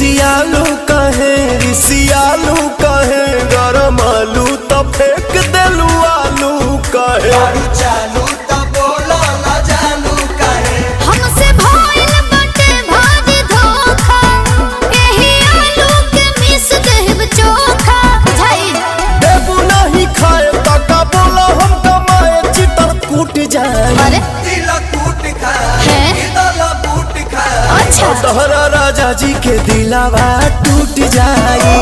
खिसियालू कहे रिसियालू कहे गरम आलू तो फेंक देलू आलू कहे चालू तो बोलो ना जानू कहे हमसे भइल बाटे भारी धोखा एही आलू के मिस देब चोखा बुझाई देबू नहीं खाए तका बोला हम कमाए चितर कूट जाए अरे दिल कूट खा है? दिल बूट खा अच्छा तोहरा राजा जी के दिलावा टूट जाए